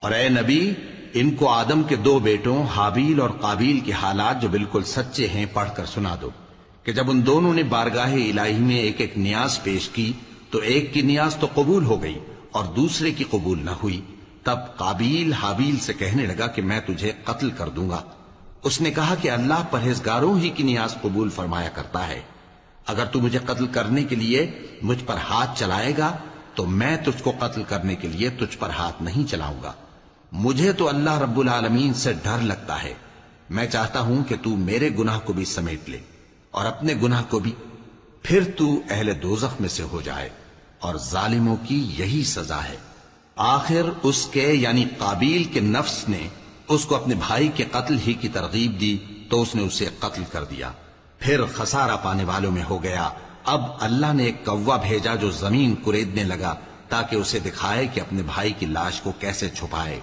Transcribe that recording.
اور اے نبی، ان کو آدم کے دو بیٹوں حابیل اور قابیل کے حالات جو بالکل سچے ہیں پڑھ کر سنا دو کہ جب ان دونوں نے بارگاہ الہی میں ایک ایک نیاز پیش کی تو ایک کی نیاز تو قبول ہو گئی اور دوسرے کی قبول نہ ہوئی۔ تب قابیل حابیل سے کہنے لگا کہ میں تجھے قتل کر دوں گا۔ اس نے کہا کہ اللہ پرہیزگاروں ہی کی نیاز قبول فرمایا کرتا ہے، اگر تو مجھے قتل کرنے کے لیے مجھ پر ہاتھ چلائے گا تو میں تجھ کو قتل کرنے کے لیے تجھ پر ہاتھ نہیں چلاؤں گا۔ مجھے تو اللہ رب العالمین سے ڈر لگتا ہے، میں چاہتا ہوں کہ تو میرے گناہ کو بھی سمیٹ لے اور اپنے گناہ کو بھی، پھر تو اہل دوزخ میں سے ہو جائے، اور ظالموں کی یہی سزا ہے۔ آخر اس کے یعنی قابیل کے نفس نے اس کو اپنے بھائی کے قتل ہی کی ترغیب دی تو اس نے اسے قتل کر دیا، پھر خسارہ پانے والوں میں ہو گیا۔ اب اللہ نے ایک کوا بھیجا جو زمین کریدنے لگا تاکہ اسے دکھائے کہ اپنے بھائی کی لاش کو کیسے چھپائے۔